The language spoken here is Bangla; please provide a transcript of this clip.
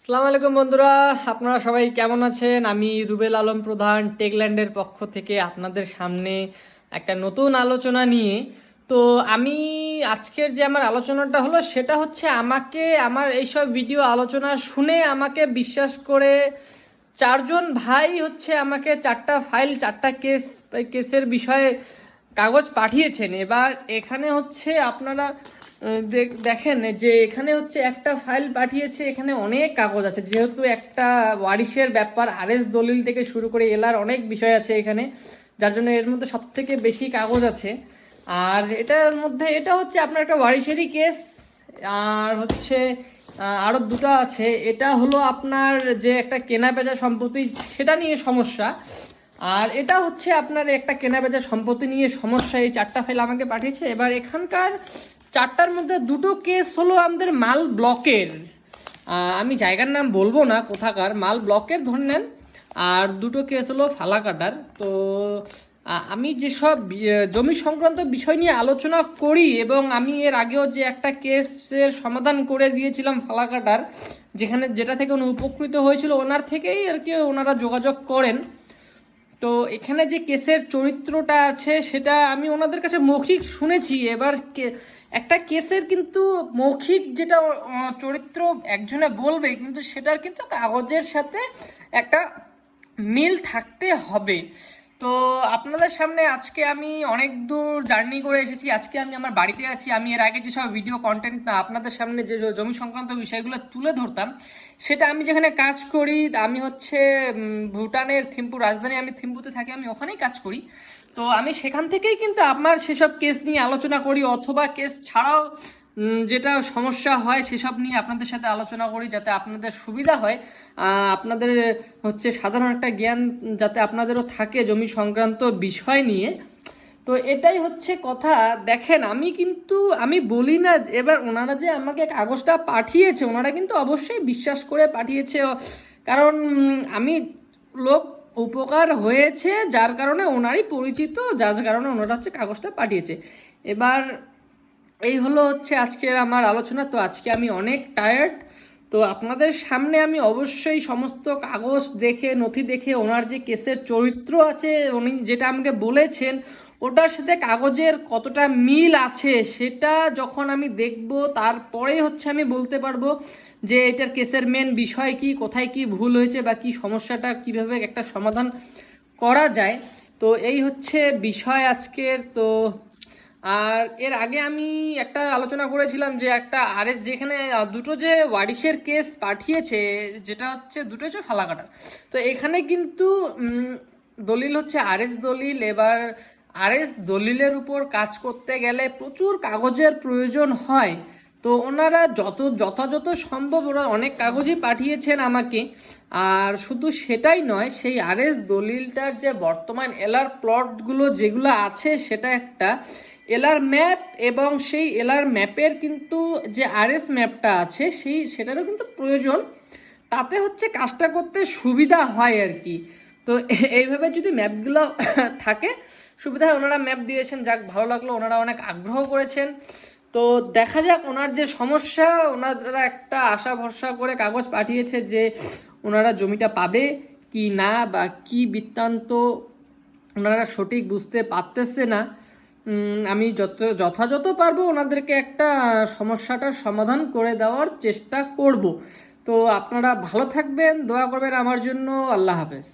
আসসালামু আলাইকুম বন্ধুরা, আপনারা সবাই কেমন আছেন? আমি রুবেল আলম প্রধান টেকল্যান্ডের পক্ষ থেকে আপনাদের সামনে একটা নতুন আলোচনা নিয়ে। তো আমি আজকের যে আমার আলোচনাটা হলো সেটা হচ্ছে আমাকে আমার এইসব ভিডিও আলোচনা শুনে আমাকে বিশ্বাস করে চারজন ভাই হচ্ছে আমাকে চারটা ফাইল চারটা কেসের বিষয়ে কাগজ পাঠিয়েছেন। এবার এখানে হচ্ছে আপনারা দেখেন যে এখানে হচ্ছে একটা ফাইল পাঠিয়েছে, এখানে অনেক কাগজ আছে, যেহেতু একটা ওয়ারিশের ব্যাপার, আরএস দলিল থেকে শুরু করে এলার অনেক বিষয় আছে এখানে, যার জন্য এর মধ্যে সব থেকে বেশি কাগজ আছে। আর এটার মধ্যে এটা হচ্ছে আপনার একটা ওয়ারিশেরই কেস, আর হচ্ছে আরও দুটো আছে। এটা হলো আপনার যে একটা কেনা বেচা সম্পত্তি সেটা নিয়ে সমস্যা, আর এটা হচ্ছে আপনার একটা কেনা বেচা সম্পত্তি নিয়ে সমস্যা। এই চারটা ফাইল আমাকে পাঠিয়েছে। এবার এখানকার চারটার মধ্যে দুটো কেস হলো আমাদের মাল ব্লকের, আমি জায়গার নাম বলবো না কোথাকার, মাল ব্লকের ধরে নেন। আর দুটো কেস হলো ফালাকাটার। তো আমি যেসব জমি সংক্রান্ত বিষয় নিয়ে আলোচনা করি, এবং আমি এর আগেও যে একটা কেসের সমাধান করে দিয়েছিলাম ফালাকাটার, যেটা থেকে উনি উপকৃত হয়েছিল, ওনার থেকেই আর কি ওনারা যোগাযোগ করেন। তো এখানে যে কেসের চরিত্রটা আছে সেটা আমি ওনাদের কাছে মৌখিক শুনেছি। এবার একটা কেসের কিন্তু মৌখিক যেটা চরিত্র একজনে বলবে, কিন্তু সেটার কিন্তু কাগজের সাথে একটা মিল থাকতে হবে। তো আপনাদের সামনে আজকে আমি অনেক দূর জার্নি করে এসেছি। আজকে আমি আমার বাড়িতে আছি। আমি এর আগে যেসব ভিডিও কন্টেন্ট আপনাদের সামনে যে জমি সংক্রান্ত বিষয়গুলো তুলে ধরতাম, সেটা আমি যেখানে কাজ করি, আমি হচ্ছে ভুটানের থিম্পু রাজধানী, আমি থিম্পুতে থাকি, আমি ওখানেই কাজ করি। তো আমি সেখান থেকেই কিন্তু আমার সেসব কেস নিয়ে আলোচনা করি, অথবা কেস ছাড়াও যেটা সমস্যা হয় সেসব নিয়ে আপনাদের সাথে আলোচনা করি, যাতে আপনাদের সুবিধা হয়, আপনাদের হচ্ছে সাধারণ একটা জ্ঞান যাতে আপনাদেরও থাকে জমি সংক্রান্ত বিষয় নিয়ে। তো এটাই হচ্ছে কথা। দেখেন, আমি বলি না, এবার ওনারা যে আমাকে কাগজটা পাঠিয়েছে, ওনারা কিন্তু অবশ্যই বিশ্বাস করে পাঠিয়েছে, কারণ আমি লোক উপকার হয়েছে যার কারণে ওনারই পরিচিত, যার কারণে ওনারা হচ্ছে কাগজটা পাঠিয়েছে। এবার এই হলো হচ্ছে আজকের আমার আলোচনা। তো আজকে আমি অনেক টায়ার্ড। তো আপনাদের সামনে আমি অবশ্যই সমস্ত কাগজ দেখে, নথি দেখে, ওনার যে কেসের চরিত্র আছে, উনি যেটা আমাকে বলেছেন ওটার সাথে কাগজের কতটা মিল আছে সেটা যখন আমি দেখব, তারপরে হচ্ছে আমি বলতে পারবো যে এটার কেসের মেন বিষয় কি, কোথায় কি ভুল হয়েছে, বা কি সমস্যাটা কিভাবে একটা সমাধান করা যায়। তো এই হচ্ছে বিষয় আজকের। তো আর এর আগে আমি একটা আলোচনা করেছিলাম যে একটা আরএস, যেখানে দুটো যে ওয়ারিশের কেস পাঠিয়েছে, যেটা হচ্ছে দুটো হচ্ছে ফালাকাটার। তো এখানে কিন্তু দলিল হচ্ছে আরএস দলিল। এবার আরএস দলিলের উপর কাজ করতে গেলে প্রচুর কাগজের প্রয়োজন হয়। তো ওনারা যথাযথ সম্ভব ওরা অনেক কাগজই পাঠিয়েছেন আমাকে। আর শুধু সেটাই নয়, সেই আরএস দলিলটার যে বর্তমান এলআর প্লটগুলো যেগুলো আছে, সেটা একটা এলআর ম্যাপ, এবং সেই এলআর ম্যাপের কিন্তু যে আরএস ম্যাপটা আছে সেটারও কিন্তু প্রয়োজন, তাতে হচ্ছে কাজটা করতে সুবিধা হয় আর কি। তো এইভাবে যদি ম্যাপগুলো থাকে সুবিধা হয়। ওনারা ম্যাপ দিয়েছেন, যাক ভালো লাগলো, ওনারা অনেক আগ্রহ করেছেন। তো দেখা যাক ওনার যে সমস্যা, ওনারা একটা আশা ভরসা করে কাগজ পাঠিয়েছে যে ওনারা জমিটা পাবে কি না, বা কি বৃত্তান্ত ওনারা সঠিক বুঝতে পারতেছে না। আমি যথাযথ পারবো ওনাদেরকে একটা সমস্যাটার সমাধান করে দেওয়ার চেষ্টা করব। তো আপনারা ভালো থাকবেন, দোয়া করবেন আমার জন্য। আল্লাহ হাফেজ।